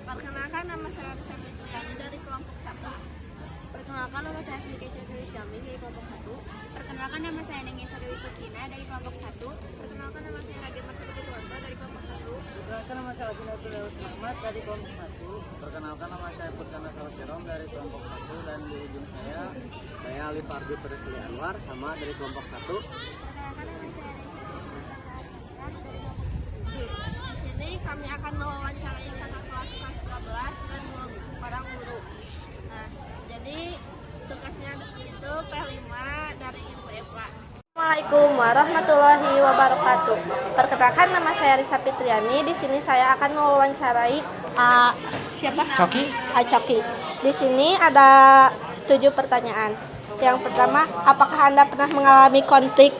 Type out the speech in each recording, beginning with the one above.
Perkenalkan, nama saya Risa Fitriani dari kelompok 1. Perkenalkan, nama saya Aplikasi Fili Syami dari kelompok 1. Perkenalkan, nama saya Nengi Sadewi Kustina dari kelompok 1. Perkenalkan, nama saya Radit Marsudi Ketuanto dari kelompok 1. Perkenalkan, nama saya Abdul Dewa Selamat dari kelompok 1. Perkenalkan, nama saya Putkana Salat Jerom dari kelompok 1. Dan di ujung saya Ali Fardi Peresli Anwar sama dari kelompok 1. Perkenalkan, nama saya Raisa dari Di sini kami akan mewawancarai kakak kelas 12 dan para guru. Nah, jadi tugasnya itu P5 dari Ibu Eva. Assalamualaikum warahmatullahi wabarakatuh. Perkenalkan, nama saya Risa Fitriani. Di sini saya akan mewawancarai siapa? Coki. Di sini ada 7 pertanyaan. Yang pertama, apakah Anda pernah mengalami konflik?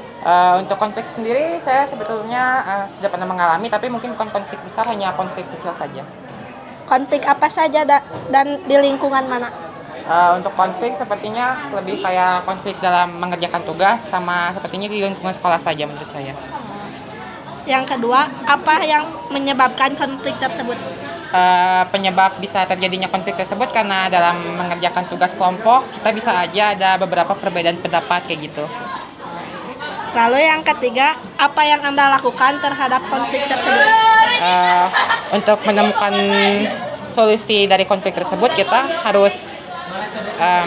Untuk konflik sendiri saya sebetulnya sudah pernah mengalami, tapi mungkin bukan konflik besar, hanya konflik kecil saja. Konflik apa saja dan di lingkungan mana? Untuk konflik sepertinya lebih kayak konflik dalam mengerjakan tugas, sama sepertinya di lingkungan sekolah saja menurut saya. Yang kedua, apa yang menyebabkan konflik tersebut? Penyebab bisa terjadinya konflik tersebut karena dalam mengerjakan tugas kelompok kita bisa aja ada beberapa perbedaan pendapat kayak gitu. Lalu yang ketiga, apa yang Anda lakukan terhadap konflik tersebut? Untuk menemukan solusi dari konflik tersebut kita harus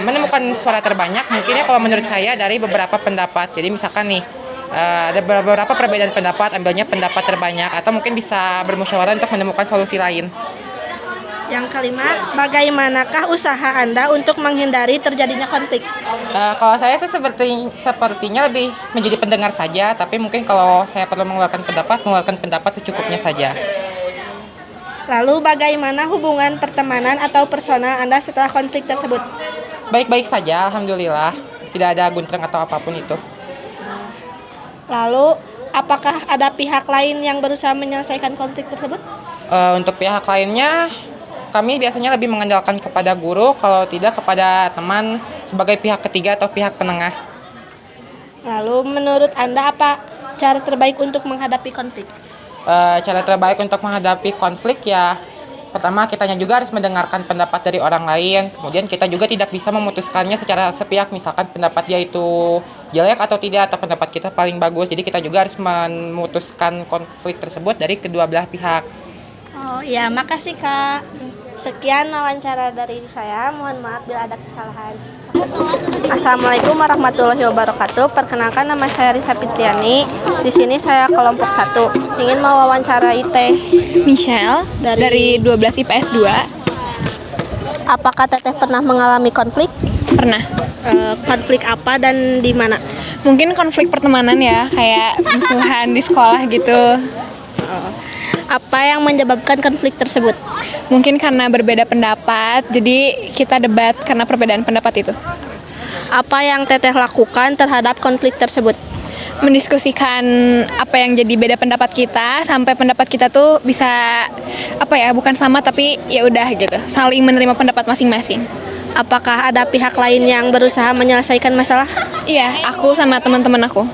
menemukan suara terbanyak, mungkinnya kalau menurut saya dari beberapa pendapat. Jadi misalkan nih ada beberapa perbedaan pendapat, ambilnya pendapat terbanyak, atau mungkin bisa bermusyawarah untuk menemukan solusi lain. Yang kelima, bagaimanakah usaha Anda untuk menghindari terjadinya konflik? Kalau saya sih sepertinya lebih menjadi pendengar saja, tapi mungkin kalau saya perlu mengeluarkan pendapat secukupnya saja. Lalu bagaimana hubungan pertemanan atau personal Anda setelah konflik tersebut? Baik-baik saja, alhamdulillah. Tidak ada guntreng atau apapun itu. Lalu, apakah ada pihak lain yang berusaha menyelesaikan konflik tersebut? Untuk pihak lainnya, kami biasanya lebih mengandalkan kepada guru, kalau tidak kepada teman sebagai pihak ketiga atau pihak penengah. Lalu, menurut Anda apa cara terbaik untuk menghadapi konflik? Cara terbaik untuk menghadapi konflik ya, pertama kitanya juga harus mendengarkan pendapat dari orang lain, kemudian kita juga tidak bisa memutuskannya secara sepihak, misalkan pendapat dia itu jelek atau tidak, atau pendapat kita paling bagus. Jadi kita juga harus memutuskan konflik tersebut dari kedua belah pihak. Oh ya, makasih Kak. Sekian wawancara dari saya. Mohon maaf bila ada kesalahan. Assalamualaikum warahmatullahi wabarakatuh. Perkenalkan, nama saya Risa Fitriani. Di sini saya kelompok 1. Ingin mewawancarai Teh Michelle dari 12 IPS 2. Apakah Teteh pernah mengalami konflik? Pernah. Konflik apa dan di mana? Mungkin konflik pertemanan ya, kayak musuhan di sekolah gitu. Apa yang menyebabkan konflik tersebut? Mungkin karena berbeda pendapat, jadi kita debat karena perbedaan pendapat itu. Apa yang Teteh lakukan terhadap konflik tersebut? Mendiskusikan apa yang jadi beda pendapat kita sampai pendapat kita tuh bisa bukan sama tapi ya udah gitu, saling menerima pendapat masing-masing. Apakah ada pihak lain yang berusaha menyelesaikan masalah? Iya, aku sama teman-teman aku.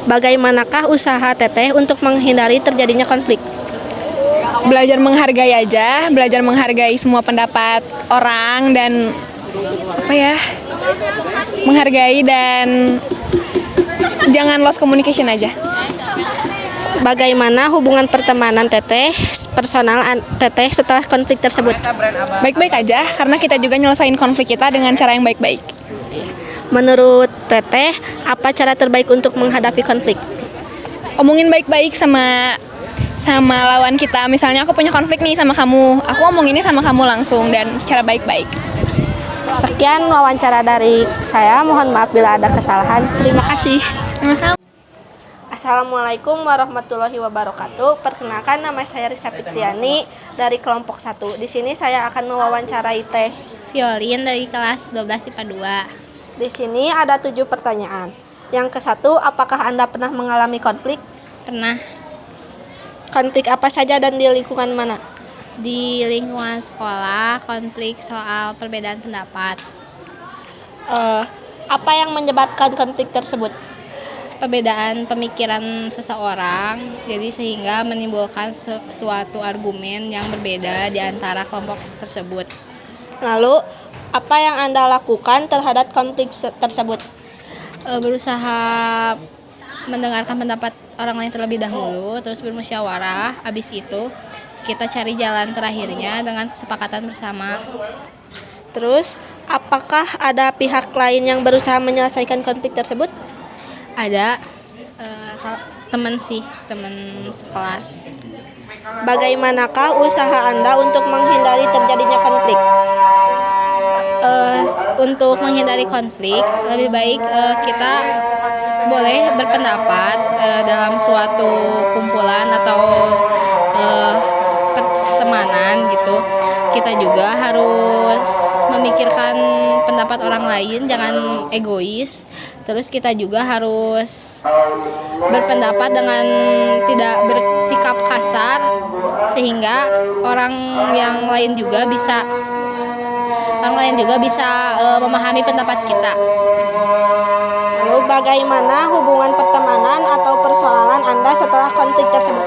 Bagaimanakah usaha Teteh untuk menghindari terjadinya konflik? Belajar menghargai aja, belajar menghargai semua pendapat orang dan menghargai dan jangan lost communication aja. Bagaimana hubungan pertemanan Teteh, personal Teteh setelah konflik tersebut? Baik-baik aja, karena kita juga nyelesain konflik kita dengan cara yang baik-baik. Menurut Teteh, apa cara terbaik untuk menghadapi konflik? Omongin baik-baik sama lawan kita. Misalnya aku punya konflik nih sama kamu, aku omonginnya sama kamu langsung dan secara baik-baik. Sekian wawancara dari saya, mohon maaf bila ada kesalahan. Terima kasih. Sama-sama. Assalamualaikum warahmatullahi wabarakatuh. Perkenalkan, nama saya Risa Fitriani dari kelompok 1. Di sini saya akan mewawancarai Teh Violin dari kelas 12 IPA 2. Di sini ada 7 pertanyaan. Yang ke-1, apakah Anda pernah mengalami konflik? Pernah. Konflik apa saja dan di lingkungan mana? Di lingkungan sekolah, konflik soal perbedaan pendapat. Apa yang menyebabkan konflik tersebut? perbedaan pemikiran seseorang, jadi sehingga menimbulkan suatu argumen yang berbeda di antara kelompok tersebut. Lalu, apa yang Anda lakukan terhadap konflik tersebut? Berusaha mendengarkan pendapat orang lain terlebih dahulu, terus bermusyawarah. Habis itu kita cari jalan terakhirnya dengan kesepakatan bersama. Terus, apakah ada pihak lain yang berusaha menyelesaikan konflik tersebut? Ada teman sekelas. Bagaimanakah usaha Anda untuk menghindari terjadinya konflik? Untuk menghindari konflik, lebih baik kita boleh berpendapat dalam suatu kumpulan atau pertemanan gitu. Kita juga harus memikirkan pendapat orang lain, jangan egois. Terus kita juga harus berpendapat dengan tidak bersikap kasar, sehingga orang lain juga bisa memahami pendapat kita. Lalu bagaimana hubungan pertemanan atau persoalan Anda setelah konflik tersebut?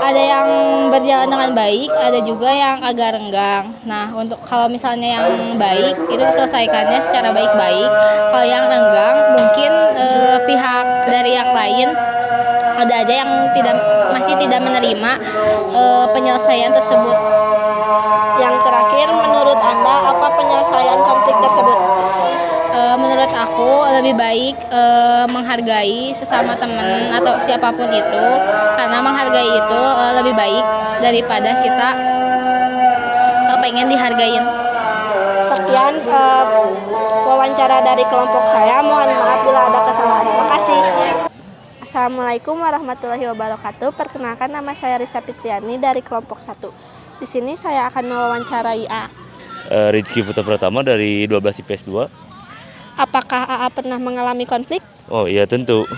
Ada yang berjalan dengan baik, ada juga yang agak renggang. Nah, untuk kalau misalnya yang baik itu diselesaikannya secara baik-baik. Kalau yang renggang mungkin pihak dari yang lain ada aja yang masih tidak menerima penyelesaian tersebut. Yang terakhir, menurut Anda apa penyelesaian konflik tersebut? Menurut aku lebih baik menghargai sesama teman atau siapapun itu, karena menghargai itu lebih baik daripada kita pengen dihargain. Sekian wawancara dari kelompok saya. Mohon maaf bila ada kesalahan. Makasih. Assalamualaikum warahmatullahi wabarakatuh. Perkenalkan, nama saya Risa Fitriani dari kelompok 1. Di sini saya akan mewawancarai A. Rizky Putra Pratama dari 12 IPS 2. Apakah AA pernah mengalami konflik? Oh iya tentu.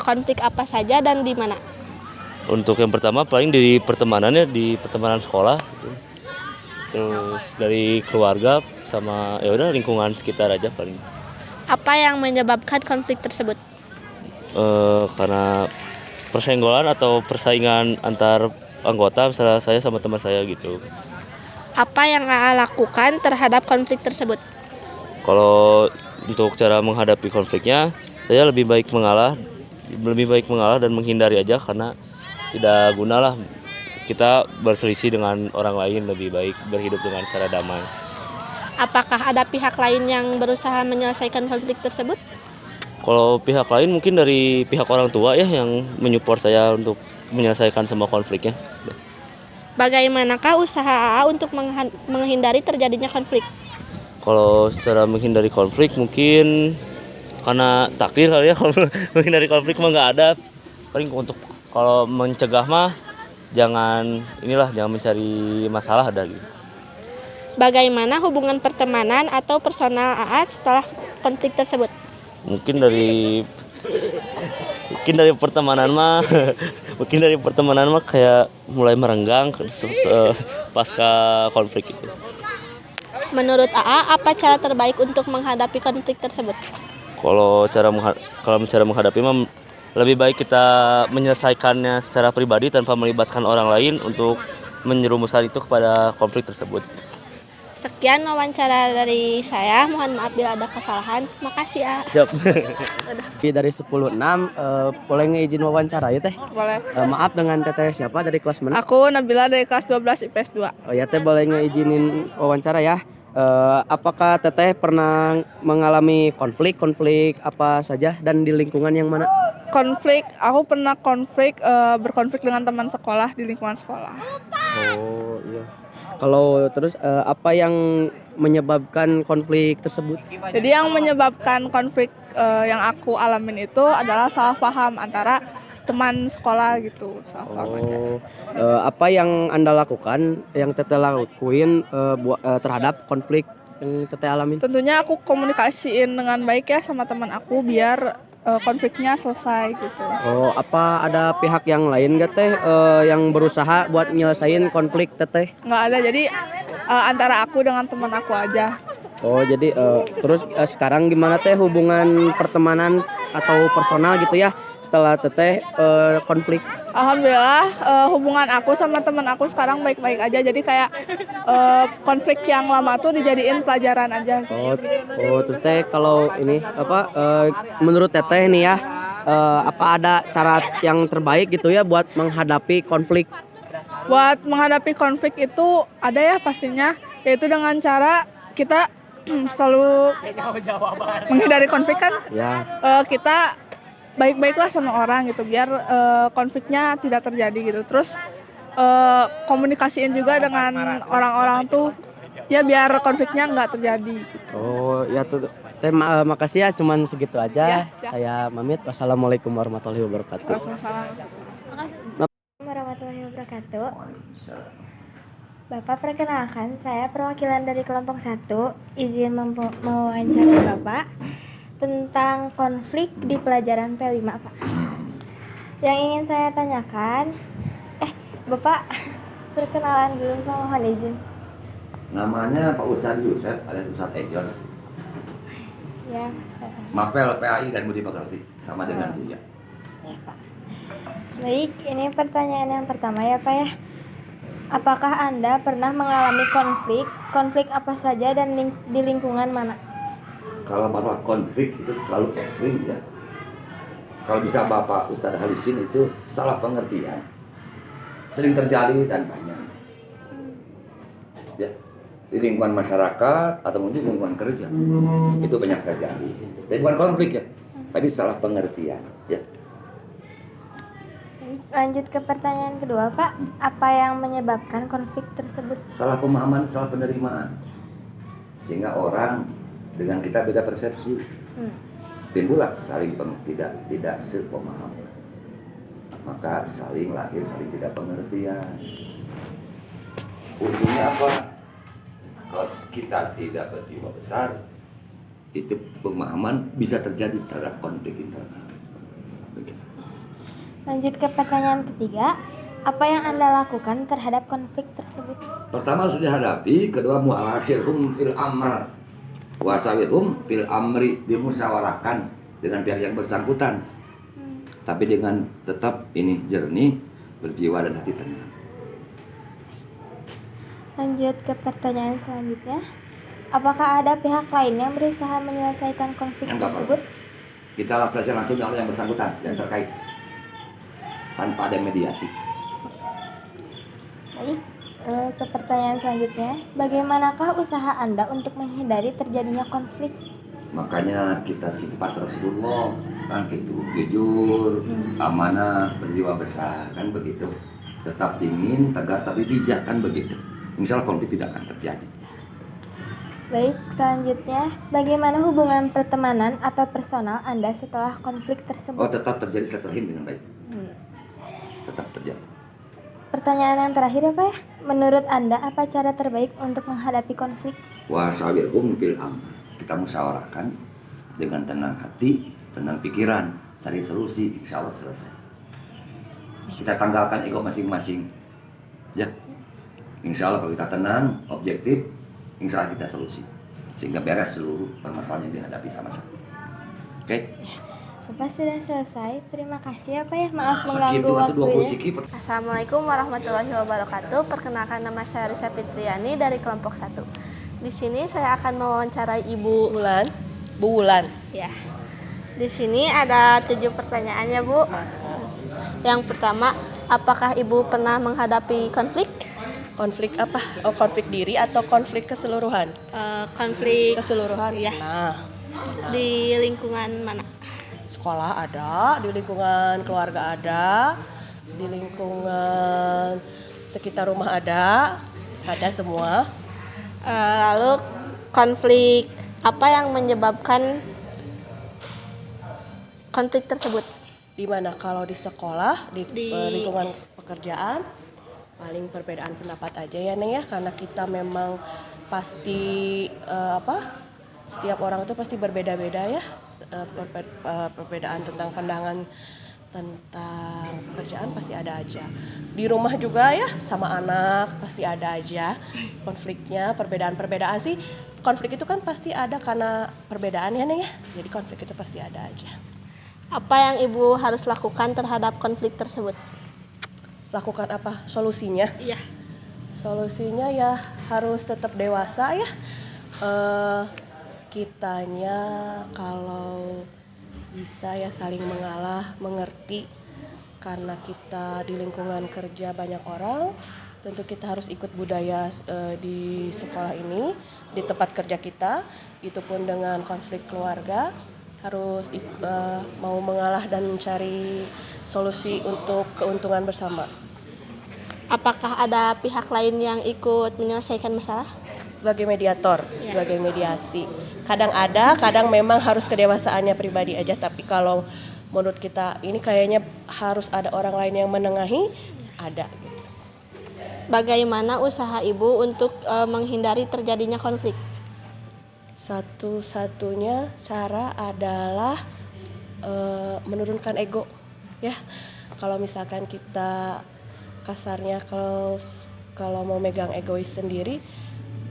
Konflik apa saja dan di mana? Untuk yang pertama paling di pertemanannya, di pertemanan sekolah gitu. Terus dari keluarga sama ya udah lingkungan sekitar aja paling. Apa yang menyebabkan konflik tersebut? Karena persenggolan atau persaingan antar anggota, misalnya saya sama teman saya gitu. Apa yang AA lakukan terhadap konflik tersebut? Kalau untuk cara menghadapi konfliknya, saya lebih baik mengalah dan menghindari aja, karena tidak gunalah kita berselisih dengan orang lain. Lebih baik berhidup dengan cara damai. Apakah ada pihak lain yang berusaha menyelesaikan konflik tersebut? Kalau pihak lain mungkin dari pihak orang tua ya yang menyupport saya untuk menyelesaikan semua konfliknya. Bagaimanakah usaha AA untuk menghindari terjadinya konflik? Kalau secara menghindari konflik mungkin karena takdir kali ya. Kalau menghindari konflik mah nggak ada. Paling untuk kalau mencegah mah jangan mencari masalah ada gitu. Bagaimana hubungan pertemanan atau personal AA setelah konflik tersebut? Mungkin dari pertemanan mah kayak mulai merenggang pasca konflik itu. Menurut AA, apa cara terbaik untuk menghadapi konflik tersebut? Kalau cara menghadapi mah lebih baik kita menyelesaikannya secara pribadi tanpa melibatkan orang lain untuk menjerumuskan itu kepada konflik tersebut. Sekian wawancara dari saya. Mohon maaf bila ada kesalahan. Makasih ya. Siap. Dari 10.6 boleh ngeizin wawancara ya teh? Boleh. Maaf, dengan teteh siapa dari kelas mana? Aku Nabila dari kelas 12 IPS 2. Oh ya teh, boleh ngeizinin wawancara ya. Apakah teteh pernah mengalami konflik apa saja dan di lingkungan yang mana? Aku pernah berkonflik dengan teman sekolah di lingkungan sekolah. Oh iya. Kalau terus apa yang menyebabkan konflik tersebut? Jadi yang menyebabkan konflik yang aku alamin itu adalah salah paham antara teman sekolah gitu, salah paham aja. Apa yang Anda lakukan, yang teteh lakuin terhadap konflik yang teteh alamin? Tentunya aku komunikasiin dengan baik ya sama teman aku biar konfliknya selesai gitu. Oh, apa ada pihak yang lain gak teh yang berusaha buat nyelesain konflik teteh? Nggak ada, jadi antara aku dengan teman aku aja. Oh jadi terus sekarang gimana teh hubungan pertemanan atau personal gitu ya setelah teteh konflik? Alhamdulillah hubungan aku sama teman aku sekarang baik-baik aja. Jadi kayak konflik yang lama tuh dijadiin pelajaran aja. Oh terus teh kalau ini apa menurut teteh nih ya apa ada cara yang terbaik gitu ya buat menghadapi konflik? Buat menghadapi konflik itu ada ya pastinya, yaitu dengan cara kita selalu menghindari konflik kan. Ya. Kita baik-baiklah sama orang gitu biar konfliknya tidak terjadi gitu. Terus komunikasiin juga dengan orang-orang tuh ya biar konfliknya nggak terjadi. Oh ya tuh teh makasih ya cuman segitu aja. Ya, Saya pamit. Wassalamualaikum warahmatullahi wabarakatuh. Waalaikumsalam. Warahmatullahi wabarakatuh. Bapak, perkenalkan saya perwakilan dari kelompok 1. Izin mewawancarai Bapak tentang konflik di pelajaran P5, Pak. Yang ingin saya tanyakan, Bapak perkenalan dulu, Pak, mohon izin. Namanya Pak Ustadz Yusef alias Ustadz Ejos. Ya. Mapel PAI dan Budi Pekerti sama dengan Buya. Ya, Pak. Baik, ini pertanyaan yang pertama ya, Pak ya. Apakah Anda pernah mengalami konflik? Konflik apa saja dan di lingkungan mana? Kalau masalah konflik itu terlalu ekstrim ya. Kalau bisa Bapak Ustadz halusin itu salah pengertian. Sering terjadi dan banyak. Ya, di lingkungan masyarakat atau mungkin lingkungan kerja itu banyak terjadi. Jadi bukan konflik ya, tapi salah pengertian. Ya. Baik, lanjut ke pertanyaan kedua, Pak. Apa yang menyebabkan konflik tersebut? Salah pemahaman, salah penerimaan, sehingga orang dengan kita beda persepsi, timbullah saling tidak sepemahaman, maka saling lahir saling tidak pengertian. Ujungnya apa? Kalau kita tidak berjiwa besar, itu pemahaman bisa terjadi terhadap konflik internal. Begitu. Lanjut ke pertanyaan ketiga. Apa yang Anda lakukan terhadap konflik tersebut? Pertama harus dihadapi, kedua mu'asyirhum fil amr wasawirhum fil amri, dimusyawarahkan dengan pihak yang bersangkutan. Tapi dengan tetap ini jernih, berjiwa dan hati tenang. Lanjut ke pertanyaan selanjutnya. Apakah ada pihak lain yang berusaha menyelesaikan konflik tersebut? Kita selesai langsung dengan yang bersangkutan yang terkait, tanpa ada mediasi. Baik, ke pertanyaan selanjutnya. Bagaimanakah usaha Anda untuk menghindari terjadinya konflik? Makanya kita sifat Rasulullah kan gitu, jujur, amanah, berjiwa besar kan begitu. Tetap dingin, tegas tapi bijak kan begitu. Insya Allah konflik tidak akan terjadi. Baik, selanjutnya, bagaimana hubungan pertemanan atau personal Anda setelah konflik tersebut? Oh, tetap terjadi silaturahim dengan baik. Tetap terjadi. Pertanyaan yang terakhir ya Pak ya. Menurut Anda apa cara terbaik untuk menghadapi konflik? Wasawirhum fil amr. Kita musyawarahkan dengan tenang hati, tenang pikiran, cari solusi, insya Allah selesai. Kita tanggalkan ego masing-masing. Ya, insya Allah kalau kita tenang, objektif, insya Allah kita solusi. Sehingga beres seluruh permasalahan yang dihadapi sama-sama. Oke? Bapak sudah selesai. Terima kasih ya Pak ya. Maaf mengganggu waktunya. Assalamualaikum warahmatullahi wabarakatuh. Perkenalkan, nama saya Risa Fitriani dari kelompok 1. Di sini saya akan mewawancarai Ibu Wulan. Bu Wulan. Ya. Di sini ada 7 pertanyaannya, Bu. Yang pertama, apakah Ibu pernah menghadapi konflik? Konflik apa? Oh, konflik diri atau konflik keseluruhan? Konflik Keseluruhan. ya. Nah, Di lingkungan mana? sekolah ada, di lingkungan keluarga ada, di lingkungan sekitar rumah ada semua. Lalu konflik apa yang menyebabkan konflik tersebut? Di mana? Kalau di sekolah, di lingkungan pekerjaan, paling perbedaan pendapat aja ya Neng ya, karena kita memang pasti setiap orang itu pasti berbeda-beda ya, perbedaan tentang pandangan tentang pekerjaan pasti ada aja. Di rumah juga ya, sama anak pasti ada aja konfliknya, perbedaan sih konflik itu kan pasti ada karena perbedaan ya Neng ya. Jadi konflik itu pasti ada aja. Apa yang Ibu harus lakukan terhadap konflik tersebut? Lakukan apa? Solusinya? Iya. Solusinya ya harus tetap dewasa ya. Kitanya kalau bisa ya saling mengalah, mengerti. Karena kita di lingkungan kerja banyak orang, tentu kita harus ikut budaya di sekolah ini, di tempat kerja kita. Itu pun dengan konflik keluarga, harus mau mengalah dan mencari solusi untuk keuntungan bersama. Apakah ada pihak lain yang ikut menyelesaikan masalah? Sebagai mediator, sebagai mediasi. Kadang ada, kadang memang harus kedewasaannya pribadi aja. Tapi kalau menurut kita ini kayaknya harus ada orang lain yang menengahi, ada gitu. Bagaimana usaha Ibu untuk menghindari terjadinya konflik? Satu-satunya cara adalah menurunkan ego ya. Kalau misalkan kita kasarnya kalau mau megang egois sendiri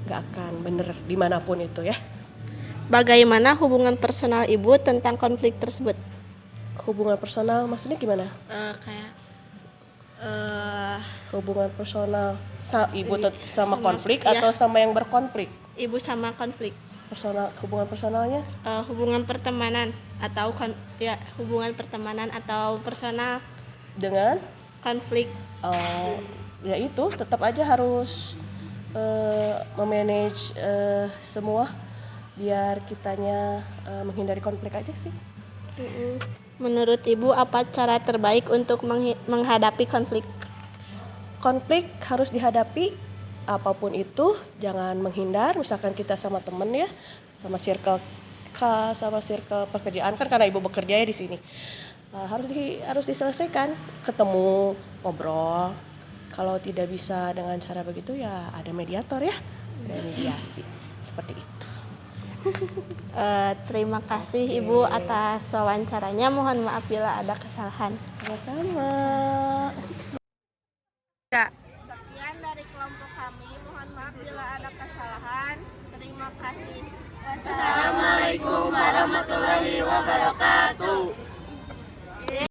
nggak akan bener dimanapun itu ya. Bagaimana hubungan personal Ibu tentang konflik tersebut? Hubungan personal maksudnya gimana? Hubungan personal Ibu sama konflik iya. Atau sama yang berkonflik? Ibu sama konflik. Hubungan personalnya? Hubungan pertemanan atau hubungan pertemanan atau personal Dengan konflik. Ya itu tetap aja harus memanage semua biar kitanya menghindari konflik aja sih. Menurut Ibu apa cara terbaik untuk menghadapi konflik? Konflik harus dihadapi apapun itu, jangan menghindar. Misalkan kita sama temen ya, sama circle pekerjaan kan karena Ibu bekerja ya di sini. Harus diselesaikan, ketemu, ngobrol. Kalau tidak bisa dengan cara begitu ya ada mediator ya, ada mediasi seperti itu. Terima kasih Ibu atas wawancaranya. Mohon maaf bila ada kesalahan. Sama-sama. Sekian dari kelompok kami. Mohon maaf bila ada kesalahan. Terima kasih. Wassalamualaikum warahmatullahi wabarakatuh.